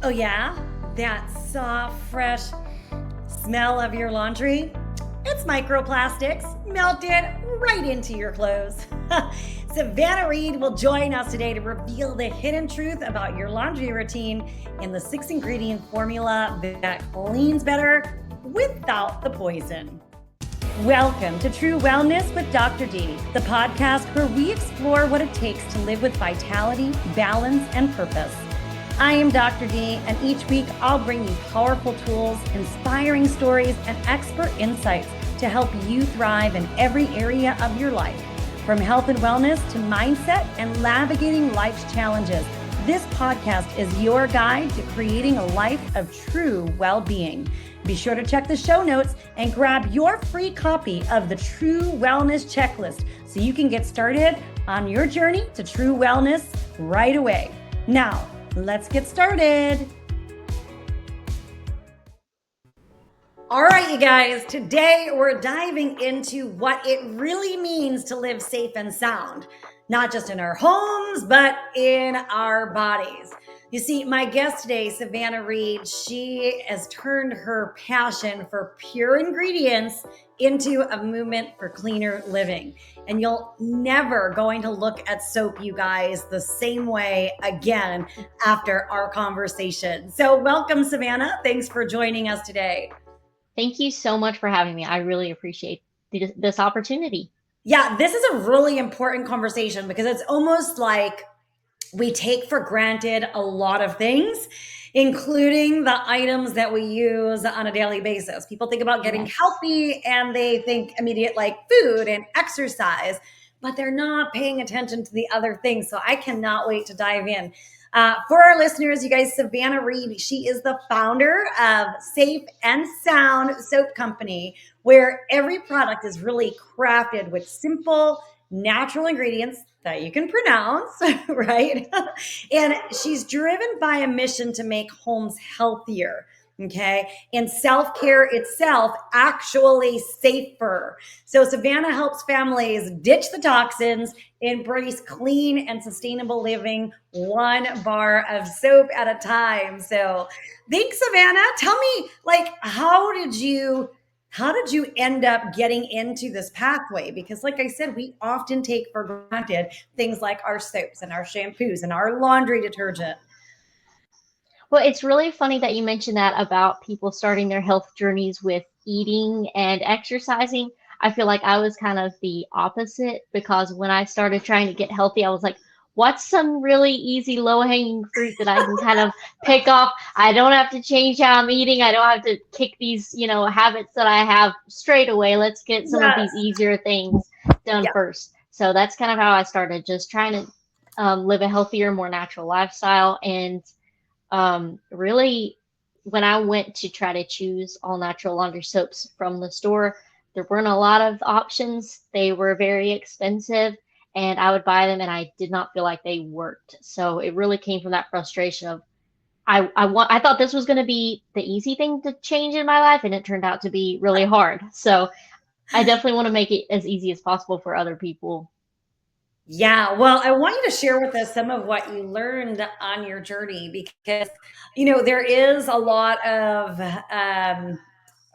Oh yeah? That soft, fresh smell of your laundry? It's microplastics melted right into your clothes. Savannah Reed will join us today to reveal the hidden truth about your laundry routine and the 6 ingredient formula that cleans better without the poison. Welcome to True Wellness with Dr. D, the podcast where we explore what it takes to live with vitality, balance, and purpose. I am Dr. D, and each week I'll bring you powerful tools, inspiring stories, and expert insights to help you thrive in every area of your life. From health and wellness to mindset and navigating life's challenges, this podcast is your guide to creating a life of true well-being. Be sure to check the show notes and grab your free copy of the True Wellness Checklist so you can get started on your journey to true wellness right away. Now, let's get started. All right, you guys, today we're diving into what it really means to live safe and sound, not just in our homes, but in our bodies. You see, my guest today, Savannah Reed, she has turned her passion for pure ingredients into a movement for cleaner living. And you'll never going to look at soap, you guys, the same way again after our conversation. So welcome, Savannah. Thanks for joining us today. Thank you so much for having me. I really appreciate this opportunity. Yeah, this is a really important conversation because it's almost like we take for granted a lot of things, including the items that we use on a daily basis. People think about getting Yes. healthy and they think immediate like food and exercise, but they're not paying attention to the other things. So I cannot wait to dive in. For our listeners, you guys, Savannah Reed, she is the founder of Safe and Sound Soap Company, where every product is really crafted with simple, natural ingredients that you can pronounce, right? And she's driven by a mission to make homes healthier, okay? And self care itself actually safer. So Savannah helps families ditch the toxins, embrace clean and sustainable living, one bar of soap at a time. So thanks, Savannah. Tell me, like, how did you end up getting into this pathway? Because, like I said, we often take for granted things like our soaps and our shampoos and our laundry detergent. Well, it's really funny that you mentioned that about people starting their health journeys with eating and exercising. I feel like I was kind of the opposite because when I started trying to get healthy, I was like, what's some really easy low hanging fruit that I can kind of pick off? I don't have to change how I'm eating. I don't have to kick these, habits that I have straight away. Let's get some of Yes. these easier things done Yeah. first. So that's kind of how I started, just trying to live a healthier, more natural lifestyle. And really, when I went to try to choose all natural laundry soaps from the store, there weren't a lot of options. They were very expensive, and I would buy them, and I did not feel like they worked. So it really came from that frustration of I thought this was going to be the easy thing to change in my life, and it turned out to be really hard. So I definitely want to make it as easy as possible for other people. Yeah, well, I want you to share with us some of what you learned on your journey because, there is a lot of,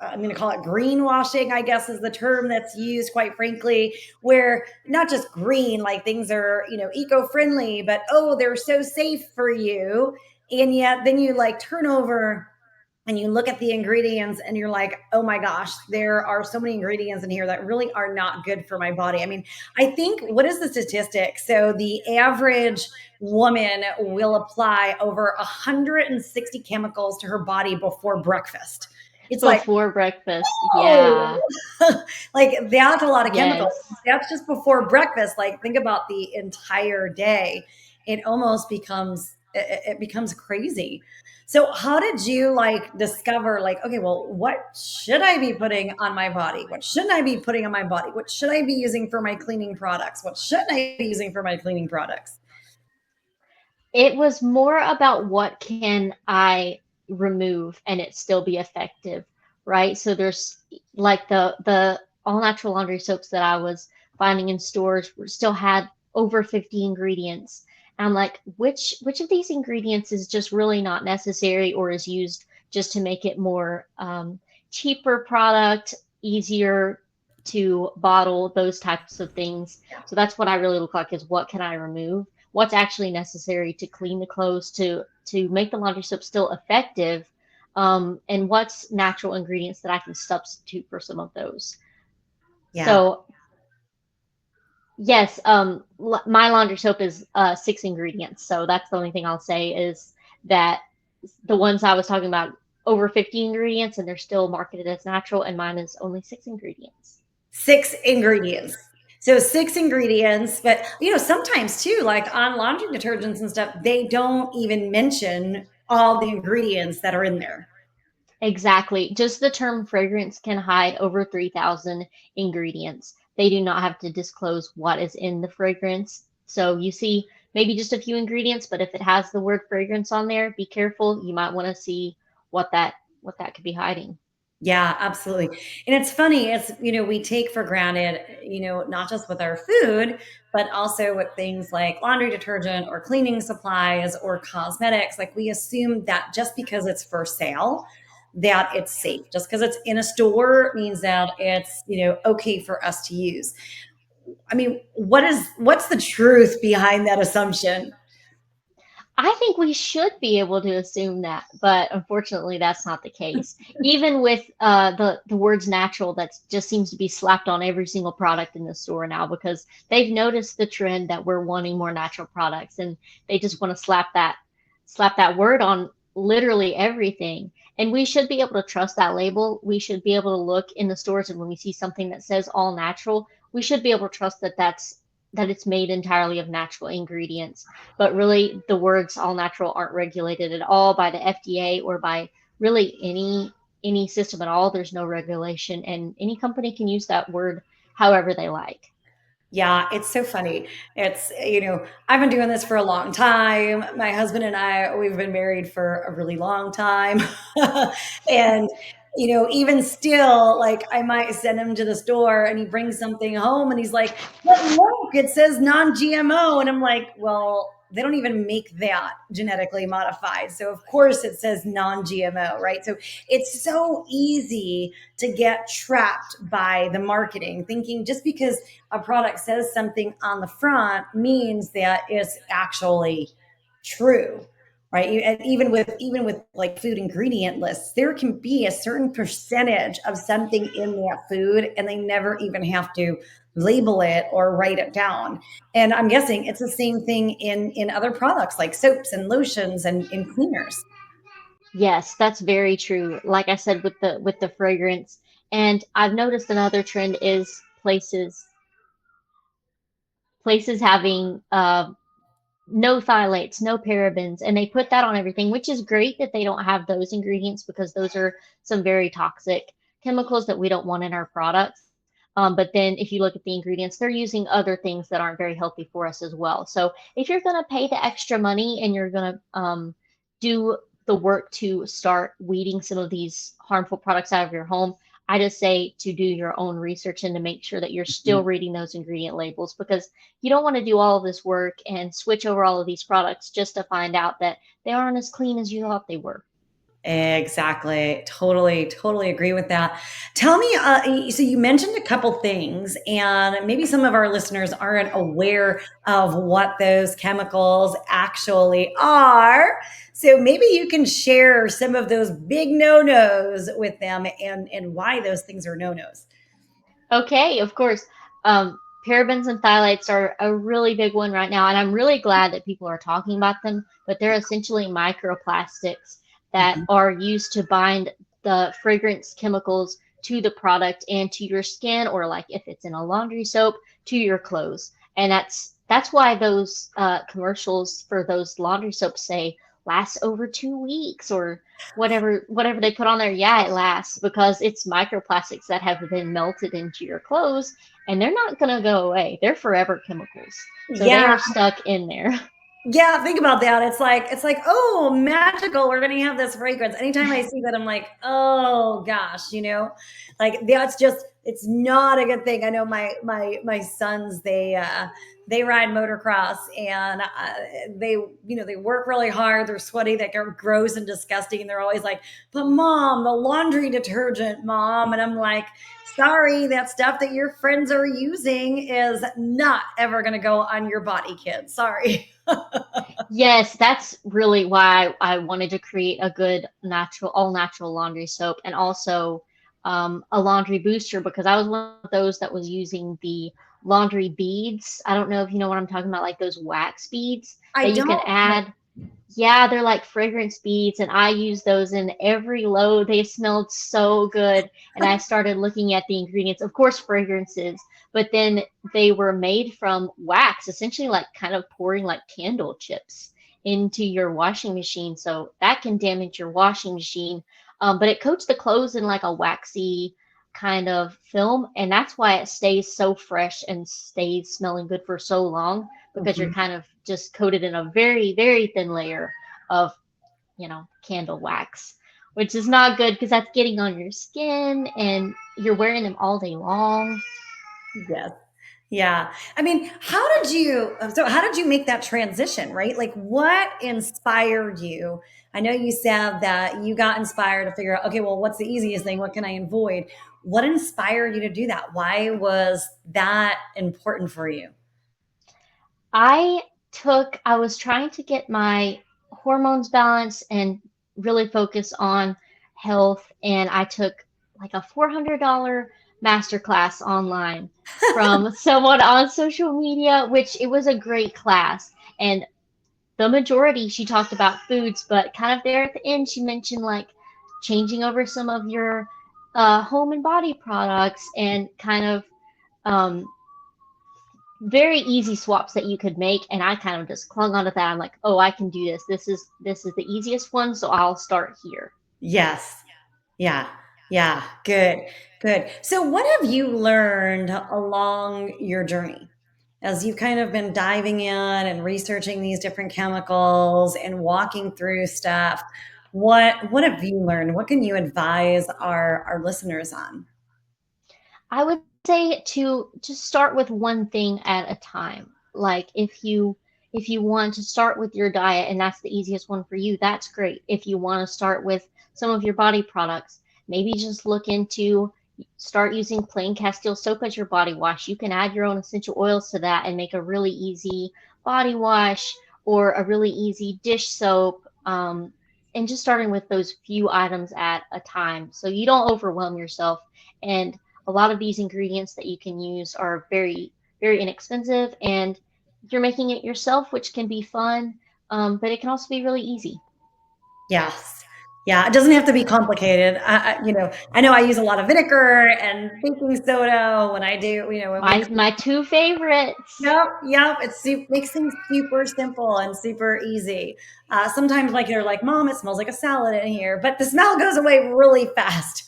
I'm going to call it greenwashing, I guess is the term that's used, quite frankly, where not just green, like things are, eco friendly, but oh, they're so safe for you. And yet then you like turn over and you look at the ingredients and you're like, oh my gosh, there are so many ingredients in here that really are not good for my body. I mean, I think, what is the statistic? So the average woman will apply over 160 chemicals to her body before breakfast. It's like, Before breakfast, oh, yeah, like that's a lot of chemicals. yes. That's just before breakfast. Like, think about the entire day. It almost it becomes crazy. So how did you like discover like, okay, well, what should I be putting on my body? What shouldn't I be putting on my body? What should I be using for my cleaning products? What shouldn't I be using for my cleaning products? It was more about what can I remove and it still be effective, right? So there's like the all natural laundry soaps that I was finding in stores still had over 50 ingredients. And I'm like, which of these ingredients is just really not necessary or is used just to make it more cheaper product, easier to bottle, those types of things. So that's what I really look like is what can I remove? What's actually necessary to clean the clothes to make the laundry soap still effective, and what's natural ingredients that I can substitute for some of those. Yeah. So yes, my laundry soap is 6 ingredients. So that's the only thing I'll say is that the ones I was talking about over 50 ingredients and they're still marketed as natural, and mine is only 6 ingredients. 6 ingredients. So 6 ingredients, but sometimes too, like on laundry detergents and stuff, they don't even mention all the ingredients that are in there. Exactly. Just the term fragrance can hide over 3,000 ingredients. They do not have to disclose what is in the fragrance. So you see maybe just a few ingredients, but if it has the word fragrance on there, be careful. You might want to see what that could be hiding. Yeah, absolutely. And it's funny, we take for granted, not just with our food, but also with things like laundry detergent or cleaning supplies or cosmetics. Like we assume that just because it's for sale, that it's safe. Just because it's in a store means that it's, okay for us to use. I mean, what's the truth behind that assumption? I think we should be able to assume that, but unfortunately, that's not the case. Even with the words natural, that just seems to be slapped on every single product in the store now because they've noticed the trend that we're wanting more natural products, and they just want to slap that word on literally everything. And we should be able to trust that label. We should be able to look in the stores, and when we see something that says all natural, we should be able to trust that it's made entirely of natural ingredients. But really, the words all natural aren't regulated at all by the FDA or by really any system at all. There's no regulation, and any company can use that word however they like. Yeah, it's so funny. I've been doing this for a long time. My husband and I, we've been married for a really long time. And, even still, like I might send him to the store and he brings something home and he's like, but look, it says non GMO. And I'm like, well, they don't even make that genetically modified. So, of course, it says non GMO, right? So, it's so easy to get trapped by the marketing, thinking just because a product says something on the front means that it's actually true, right? And even with like food ingredient lists, there can be a certain percentage of something in that food and they never even have to label it or write it down. And I'm guessing it's the same thing in other products like soaps and lotions and in cleaners. Yes, that's very true. Like I said with the fragrance, and I've noticed another trend is places having no phthalates, no parabens, and they put that on everything, which is great that they don't have those ingredients because those are some very toxic chemicals that we don't want in our products. But then if you look at the ingredients, they're using other things that aren't very healthy for us as well. So if you're going to pay the extra money and you're going to do the work to start weeding some of these harmful products out of your home, I just say to do your own research and to make sure that you're still reading those ingredient labels because you don't want to do all of this work and switch over all of these products just to find out that they aren't as clean as you thought they were. Exactly. Totally, totally agree with that. Tell me, so you mentioned a couple things, and maybe some of our listeners aren't aware of what those chemicals actually are. So maybe you can share some of those big no-nos with them and why those things are no-nos. Okay, of course. Parabens and phthalates are a really big one right now, and I'm really glad that people are talking about them. But they're essentially microplastics that Mhm. are used to bind the fragrance chemicals to the product and to your skin, or like if it's in a laundry soap, to your clothes. And that's why those commercials for those laundry soaps say lasts over 2 weeks or whatever they put on there. Yeah, it lasts because it's microplastics that have been melted into your clothes, and they're not going to go away. They're forever chemicals, so they Yeah, are stuck in there. yeah, think about that. It's like, oh, magical. We're gonna have this fragrance. Anytime I see that, I'm like, oh gosh, like that's just It's not a good thing. I know my sons, they ride motocross, and they, they work really hard. They're sweaty, they're gross and disgusting, and they're always like, "But mom, the laundry detergent, mom." And I'm like, "Sorry, that stuff that your friends are using is not ever going to go on your body, kid. Sorry." Yes, that's really why I wanted to create a good natural, all natural laundry soap, and also a laundry booster, because I was one of those that was using the laundry beads. I don't know if you know what I'm talking about, like those wax beads I that you can don't. add. Yeah, they're like fragrance beads, and I use those in every load. They smelled so good, and I started looking at the ingredients, of course, fragrances, but then they were made from wax, essentially like kind of pouring like candle chips into your washing machine. So that can damage your washing machine. But it coats the clothes in like a waxy kind of film, and that's why it stays so fresh and stays smelling good for so long, because you're Mhm. kind of just coated in a very, very thin layer of, candle wax, which is not good because that's getting on your skin and you're wearing them all day long. Yes. Yeah. I mean, how did you make that transition, right? Like what inspired you? I know you said that you got inspired to figure out, okay, well, what's the easiest thing? What can I avoid? What inspired you to do that? Why was that important for you? I was trying to get my hormones balanced and really focus on health. And I took like a $400 masterclass online from someone on social media, which it was a great class. And the majority, she talked about foods, but kind of there at the end, she mentioned like changing over some of your home and body products, and kind of um, very easy swaps that you could make. And I kind of just clung onto that. I'm like, oh, I can do this. This is the easiest one, so I'll start here. Yes. Yeah. Yeah. Good. Good. So, what have you learned along your journey as you've kind of been diving in and researching these different chemicals and walking through stuff? What have you learned? What can you advise our listeners on? I would say to just start with one thing at a time. Like if you want to start with your diet and that's the easiest one for you, that's great. If you want to start with some of your body products, maybe just look into start using plain Castile soap as your body wash. You can add your own essential oils to that and make a really easy body wash or a really easy dish soap. And just starting with those few items at a time so you don't overwhelm yourself. And a lot of these ingredients that you can use are very, very inexpensive, and you're making it yourself, which can be fun, but it can also be really easy. Yes. Yeah, it doesn't have to be complicated. I know I use a lot of vinegar and baking soda when I do, when we. My two favorites. Yep, yep. Makes things super simple and super easy. Sometimes, like you're like, "Mom, it smells like a salad in here," but the smell goes away really fast.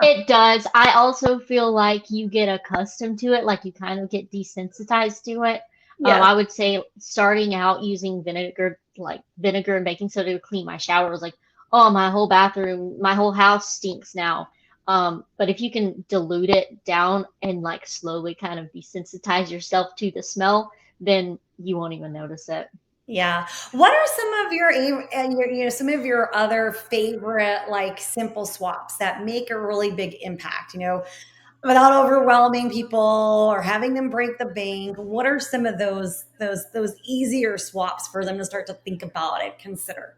It does. I also feel like you get accustomed to it, like you kind of get desensitized to it. Yes, I would say starting out using vinegar, like vinegar and baking soda to clean my shower was like, oh, my whole bathroom, my whole house stinks now. But if you can dilute it down and like slowly kind of desensitize yourself to the smell, then you won't even notice it. yeah. What are some of some of your other favorite like simple swaps that make a really big impact? Without overwhelming people or having them break the bank. What are some of those easier swaps for them to start to think about and consider?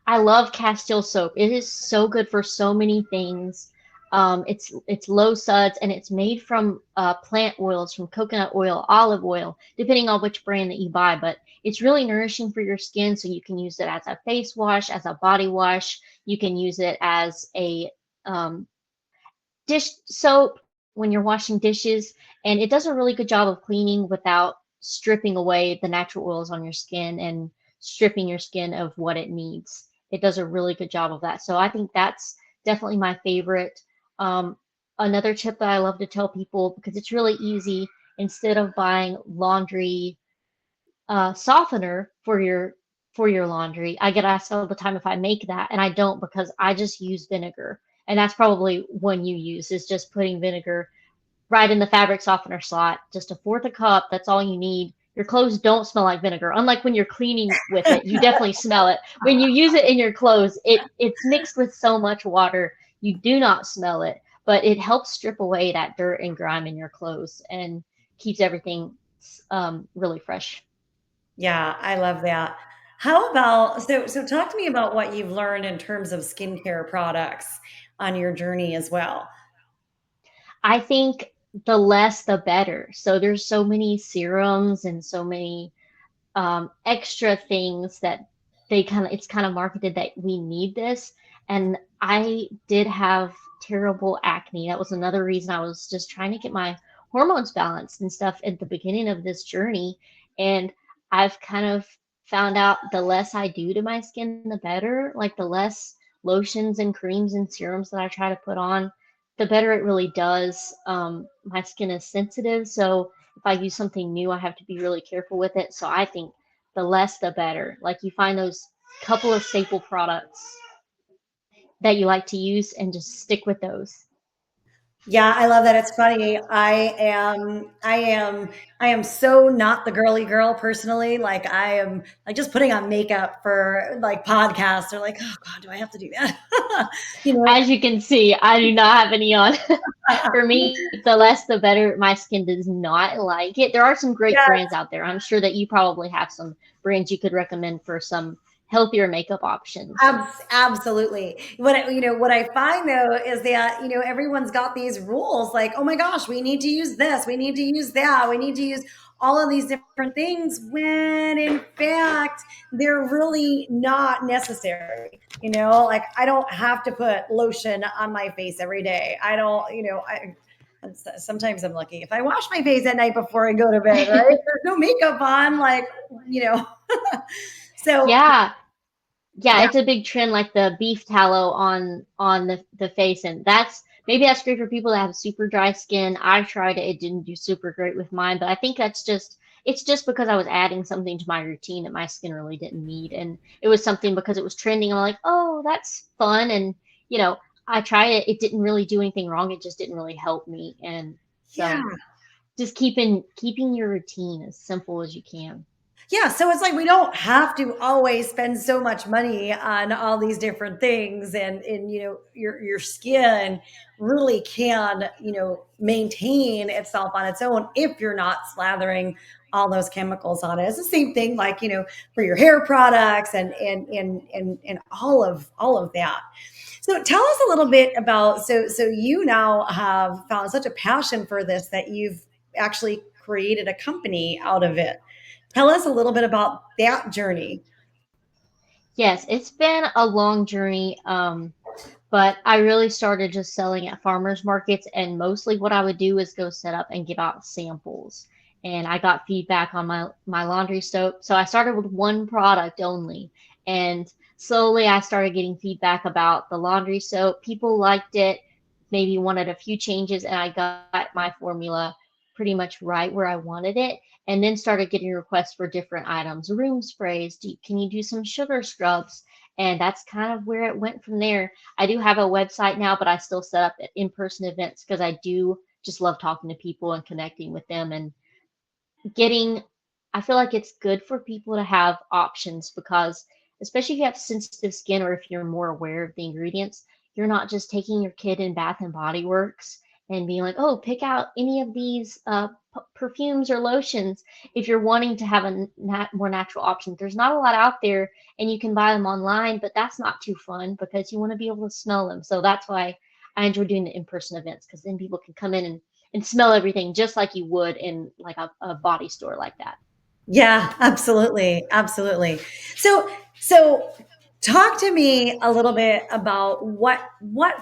I love Castile soap. It is so good for so many things. It's low suds, and it's made from plant oils, from coconut oil, olive oil, depending on which brand that you buy. But it's really nourishing for your skin, so you can use it as a face wash, as a body wash. You can use it as a um, dish soap when you're washing dishes, and it does a really good job of cleaning without stripping away the natural oils on your skin and stripping your skin of what it needs. It does a really good job of that. So I think that's definitely my favorite. Um, Another tip that I love to tell people, because it's really easy, instead of buying laundry softener for your laundry. I get asked all the time if I make that, and I don't, because I just use vinegar. And that's probably one you use, is just putting vinegar right in the fabric softener slot, just a fourth a cup. That's all you need. Your clothes don't smell like vinegar. Unlike when you're cleaning with it, you definitely smell it. When you use it in your clothes, it's mixed with so much water, you do not smell it, but it helps strip away that dirt and grime in your clothes and keeps everything really fresh. Yeah, I love that. How about so talk to me about what you've learned in terms of skincare products on your journey as well. I think the less the better. So there's so many serums and so many extra things that it's kind of marketed that we need this. And I did have terrible acne. That was another reason I was just trying to get my hormones balanced and stuff at the beginning of this journey. And I've kind of found out the less I do to my skin, the better. Like the less lotions and creams and serums that I try to put on, the better it really does. My skin is sensitive, so if I use something new, I have to be really careful with it. So I think the less the better. Like you find those couple of staple products that you like to use and just stick with those. Yeah, I love that. It's funny. I am so not the girly girl personally. Like I am like just putting on makeup for like podcasts or like, oh God, do I have to do that? You know, As you can see, I do not have any on. For me, the less the better. My skin does not like it. There are some great yeah, brands out there. I'm sure that you probably have some brands you could recommend for some healthier makeup options. Absolutely. What I find though is that, everyone's got these rules like, oh my gosh, we need to use this, we need to use that, we need to use all of these different things when in fact they're really not necessary. Like I don't have to put lotion on my face every day. I don't, sometimes I'm lucky if I wash my face at night before I go to bed, right? There's no makeup on, like, you know. So Yeah, yeah, yeah. it's a big trend, like the beef tallow on the face, and that's great for people that have super dry skin. I tried it; it didn't do super great with mine, but I think it's just because I was adding something to my routine that my skin really didn't need, and it was something because it was trending. I'm like, oh, that's fun, and you know, I tried it. It didn't really do anything wrong. It just didn't really help me, and Yeah. so just keeping your routine as simple as you can. Yeah, so it's like we don't have to always spend so much money on all these different things, and your skin really can, maintain itself on its own if you're not slathering all those chemicals on it. It's the same thing like, for your hair products and all of that. So tell us a little bit about so you now have found such a passion for this that you've actually created a company out of it. Tell us a little bit about that journey. Yes, it's been a long journey. But I really started just selling at farmers markets, and mostly what I would do is go set up and give out samples. And I got feedback on my laundry soap. So I started with one product only, and slowly I started getting feedback about the laundry soap. People liked it, maybe wanted a few changes, and I got my formula pretty much right where I wanted it. And then started getting requests for different items, room sprays. Can you do some sugar scrubs? And that's kind of where it went from there. I do have a website now, but I still set up in-person events because I do just love talking to people and connecting with them and getting I feel like it's good for people to have options because especially if you have sensitive skin or if you're more aware of the ingredients, you're not just taking your kid in Bath and Body Works and being like, "Oh, pick out any of these perfumes or lotions." If you're wanting to have a more natural option, there's not a lot out there, and you can buy them online, but that's not too fun because you want to be able to smell them. So that's why I enjoy doing the in-person events because then people can come in and smell everything just like you would in like a body store like that. Yeah, absolutely. Absolutely. So talk to me a little bit about what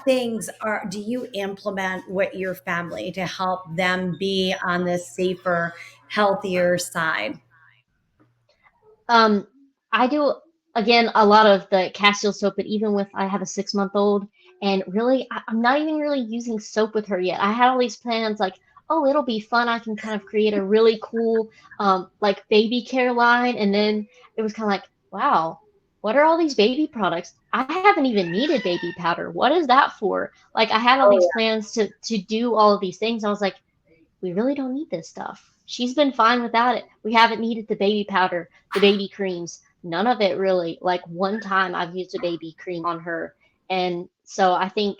things are do you implement with your family to help them be on this safer, healthier side? Um, I do again a lot of the Castile soap, but even with I have a 6 month old, and really I'm not even really using soap with her yet. I had all these plans like, oh, it'll be fun. I can kind of create a really cool like baby care line, and then it was kind of like, wow. what are all these baby products? I haven't even needed baby powder. What is that for? Like I had all these Oh, plans to do all of these things. I was like, we really don't need this stuff. She's been fine without it. We haven't needed the baby powder, the baby creams, none of it really. Like one time I've used a baby cream on her. And so I think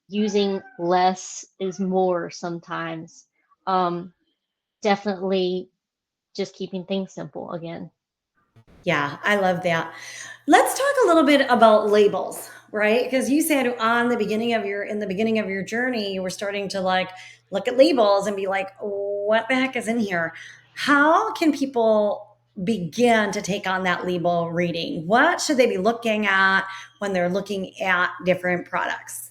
using less is more sometimes. Um, Definitely just keeping things simple again. yeah, I love that. Let's talk a little bit about labels, right? Because you said on the beginning of your in the beginning of your journey, you were starting to like look at labels and be like, what the heck is in here? How can people begin to take on that label reading? What should they be looking at when they're looking at different products?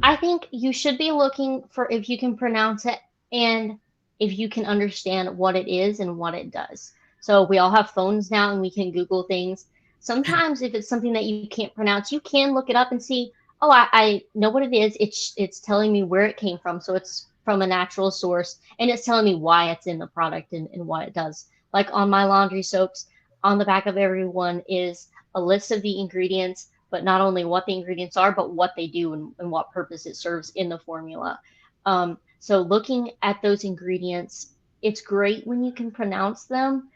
I think you should be looking for if you can pronounce it and if you can understand what it is and what it does. So we all have phones now and we can Google things. Sometimes if it's something that you can't pronounce, you can look it up and see, oh, I know what it is. It's telling me where it came from. So it's from a natural source and it's telling me why it's in the product and what it does. Like on my laundry soaps, on the back of every one is a list of the ingredients, but not only what the ingredients are, but what they do and what purpose it serves in the formula. So looking at those ingredients, it's great when you can pronounce them.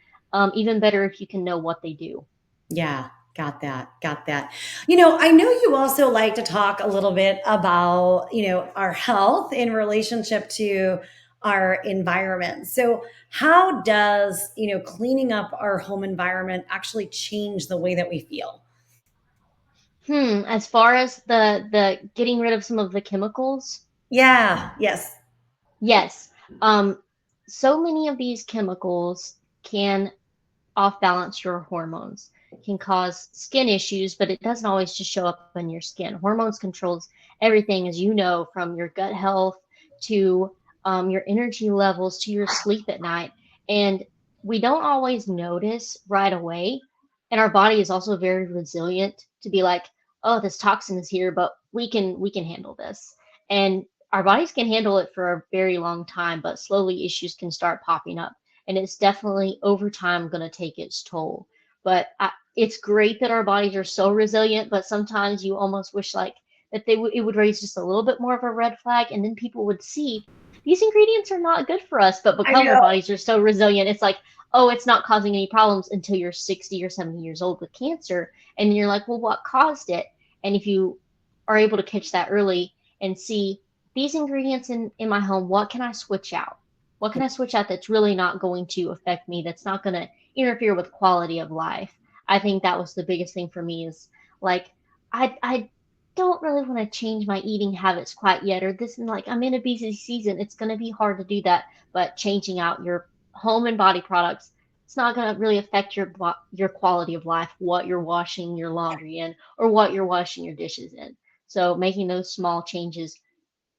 Even better if you can know what they do. Yeah, got that. Got that. You know, I know you also like to talk a little bit about, our health in relationship to our environment. So, how does, cleaning up our home environment actually change the way that we feel? As far as the getting rid of some of the chemicals, Yeah, yes. yes. Um, so many of these chemicals can off balance your hormones, can cause skin issues, but it doesn't always just show up in your skin. Hormones controls everything, as you know, from your gut health to your energy levels to your sleep at night. And we don't always notice right away. And our body is also very resilient to be like, oh, this toxin is here, but we can handle this. And our bodies can handle it for a very long time, but slowly issues can start popping up and it's definitely over time going to take its toll. It's great that our bodies are so resilient, but sometimes you almost wish like that it would raise just a little bit more of a red flag, and then people would see these ingredients are not good for us. But I because our know. bodies are so resilient, it's like, oh, it's not causing any problems until you're 60 or 70 years old with cancer, and you're like, well, what caused it? And if you are able to catch that early and see these ingredients in my home, what can I switch out? What can I switch out that's really not going to affect me, that's not going to interfere with quality of life? I think that was the biggest thing for me is like, I don't really want to change my eating habits quite yet, or this, and like, I'm in a busy season. It's going to be hard to do that, but changing out your home and body products, it's not going to really affect your quality of life, what you're washing your laundry in or what you're washing your dishes in. So making those small changes,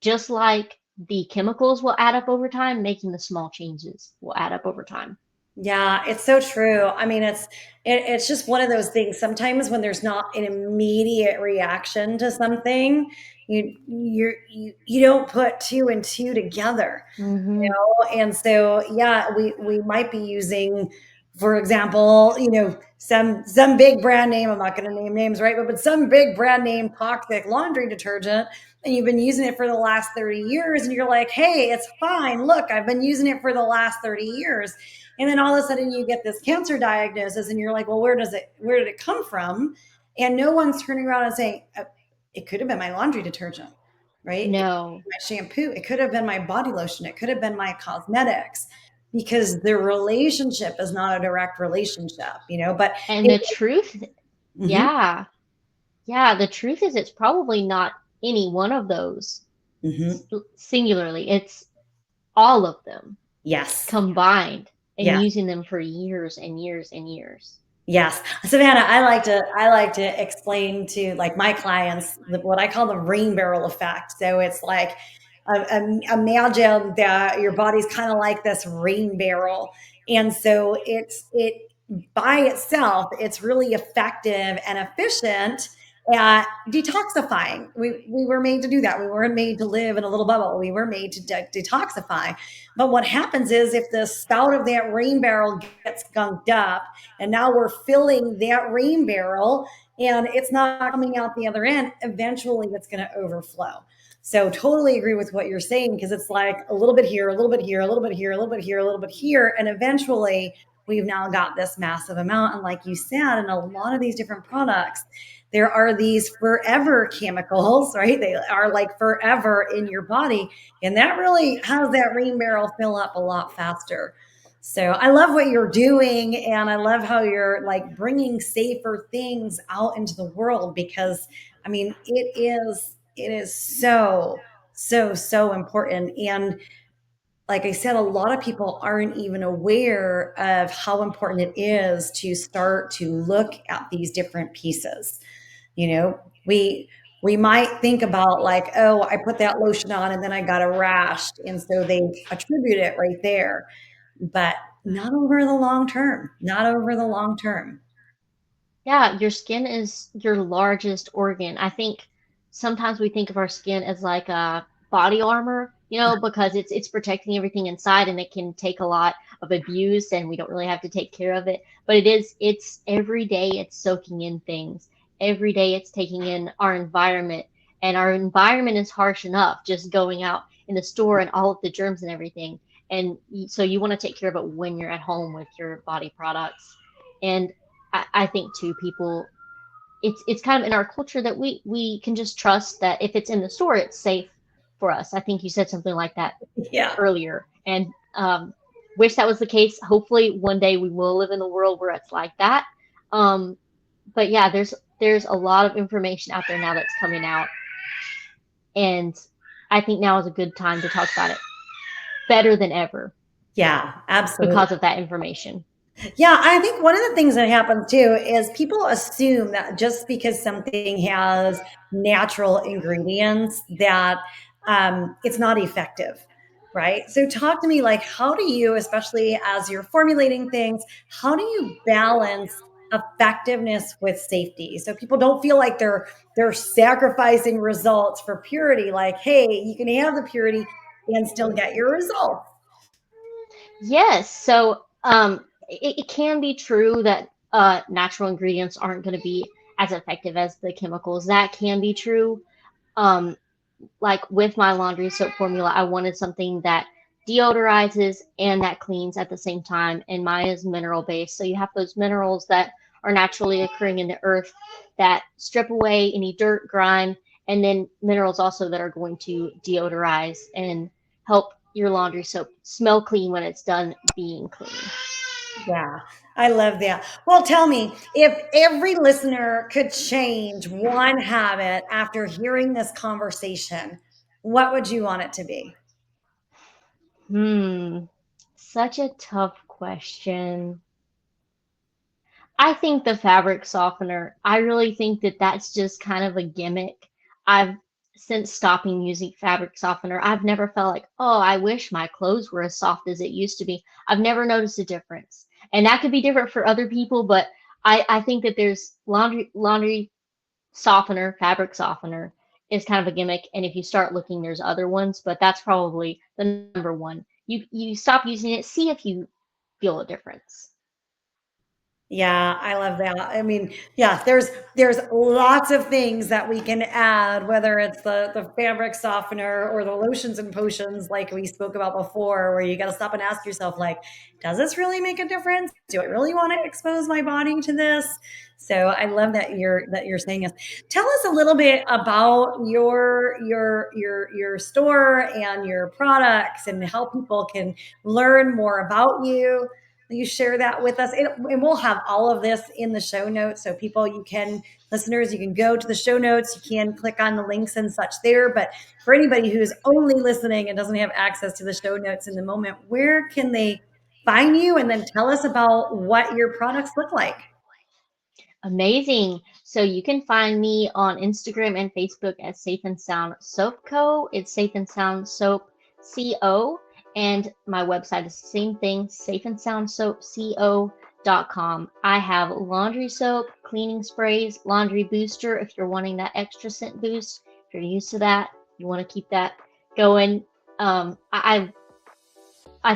just like the chemicals will add up over time, making the small changes will add up over time. Yeah, it's so true. I mean, it's just one of those things. Sometimes when there's not an immediate reaction to something, you don't put two and two together, Hmm. And so, yeah, we might be using, for example, some big brand name. I'm not going to name names, right? But some big brand name toxic laundry detergent, and you've been using it for the last 30 years, and you're like, hey, it's fine. Look, I've been using it for the last 30 years. And then all of a sudden you get this cancer diagnosis and you're like, well, where did it come from? And no one's turning around and saying, it could have been my laundry detergent, right? It No, my shampoo. It could have been my body lotion. It could have been my cosmetics because the relationship is not a direct relationship, but and it, the truth, mhm, yeah, yeah, the truth is it's probably not any one of those mhm. singularly. It's all of them Yes. combined and Yes. using them for years and years and years. Yes. Savannah, I like to explain to like my clients what I call the rain barrel effect. So it's like imagine that your body's kind of like this rain barrel. And so it by itself, it's really effective and efficient Detoxifying. We were made to do that. We weren't made to live in a little bubble. We were made to detoxify. But what happens is if the spout of that rain barrel gets gunked up, and now we're filling that rain barrel, and it's not coming out the other end, eventually it's going to overflow. So totally agree with what you're saying, because it's like a little bit here, a little bit here, a little bit here, a little bit here, a little bit here, and eventually we've now got this massive amount. And like you said, in a lot of these different products, there are these forever chemicals, right? They are like forever in your body. And that really has that rain barrel fill up a lot faster. So I love what you're doing. And I love how you're like bringing safer things out into the world, because I mean, it is so important. And like I said, a lot of people aren't even aware of how important it is to start to look at these different pieces. You know, we might think about like, oh, I put that lotion on and then I got a rash, and so they attribute it right there. But not over the long term. Not over the long term. Yeah, your skin is your largest organ. I think sometimes we think of our skin as like a body armor, because it's protecting everything inside and it can take a lot of abuse and we don't really have to take care of it. But it's every day it's soaking in things. Every day it's taking in our environment, and our environment is harsh enough just going out in the store and all of the germs and everything. And so you want to take care of it when you're at home with your body products. And I think too, people, it's kind of in our culture that we can just trust that if it's in the store, it's safe for us. I think you said something like that Yeah. earlier, and wish that was the case. Hopefully, one day we will live in a world where it's like that. Um, but yeah, there's a lot of information out there now that's coming out, and I think now is a good time to talk about it better than ever Yeah, absolutely. because of that information. Yeah, I think one of the things that happens too is people assume that just because something has natural ingredients that it's not effective, right? So talk to me, like, how do you, especially as you're formulating things, how do you balance effectiveness with safety so people don't feel like they're sacrificing results for purity? Like, hey, you can have the purity and still get your results. Yes, so it can be true that natural ingredients aren't going to be as effective as the chemicals. That can be true. Um, like with my laundry soap formula, I wanted something that deodorizes and that cleans at the same time. And mine is mineral based. So you have those minerals that are naturally occurring in the earth that strip away any dirt, grime, and then minerals also that are going to deodorize and help your laundry soap smell clean when it's done being clean. Yeah, I love that. Well, tell me, if every listener could change one habit after hearing this conversation, what would you want it to be? Hmm, such a tough question. I think the fabric softener, I really think that that's just kind of a gimmick. I've since stopping using fabric softener, I've never felt like, oh, I wish my clothes were as soft as it used to be. I've never noticed a difference. And that could be different for other people, but I think that there's laundry softener, fabric softener is kind of a gimmick. And if you start looking, there's other ones, but that's probably the number one. You stop using it, see if you feel a difference. Yeah, I love that. I mean, yeah, there's lots of things that we can add, whether it's the fabric softener or the lotions and potions like we spoke about before, where you got to stop and ask yourself, like, does this really make a difference? Do I really want to expose my body to this? So I love that you're saying this. Tell us a little bit about your store and your products and how people can learn more about you. Will you share that with us? And we'll have all of this in the show notes. So people, listeners, you can go to the show notes. You can click on the links and such there. But for anybody who's only listening and doesn't have access to the show notes in the moment, where can they find you? And then tell us about what your products look like. Amazing. So you can find me on Instagram and Facebook as Safe and Sound Soap Co. It's Safe and Sound Soap Co. And my website is the same thing, Safe and Sound Soap Co. I have laundry soap, cleaning sprays, laundry booster if you're wanting that extra scent boost. If you're used to that, you want to keep that going. I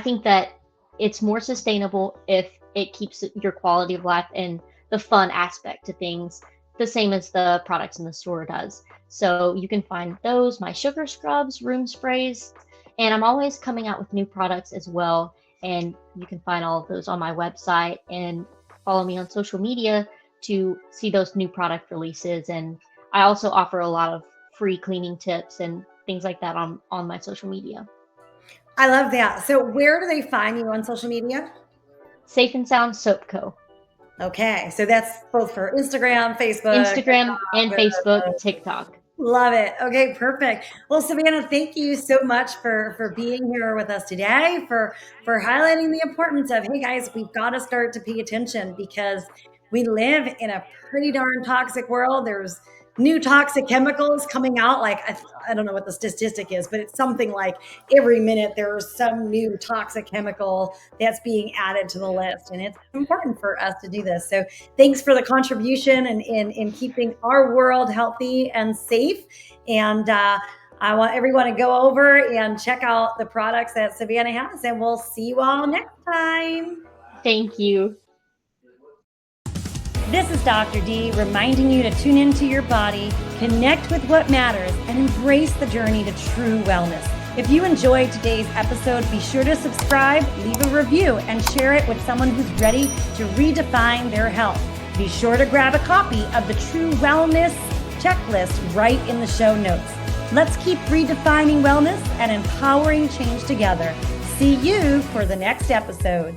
think that it's more sustainable if it keeps your quality of life and the fun aspect to things the same as the products in the store does. So you can find those, my sugar scrubs, room sprays, and I'm always coming out with new products as well. And you can find all of those on my website and follow me on social media to see those new product releases. And I also offer a lot of free cleaning tips and things like that on my social media. I love that. So where do they find you on social media? Safe and Sound Soap Co. Okay, so that's both for Instagram, Facebook, Instagram and TikTok. Facebook, TikTok. Love it. Okay, perfect. Well, Savannah, thank you so much for being here with us today, for highlighting the importance of, hey guys, we've got to start to pay attention because we live in a pretty darn toxic world. There's new toxic chemicals coming out. Like, I don't know what the statistic is, but it's something like every minute there's some new toxic chemical that's being added to the list. And it's important for us to do this. So thanks for the contribution and in keeping our world healthy and safe. And I want everyone to go over and check out the products that Savannah has. And we'll see you all next time. Thank you. This is Dr. D reminding you to tune into your body, connect with what matters, and embrace the journey to true wellness. If you enjoyed today's episode, be sure to subscribe, leave a review, and share it with someone who's ready to redefine their health. Be sure to grab a copy of the True Wellness Checklist right in the show notes. Let's keep redefining wellness and empowering change together. See you for the next episode.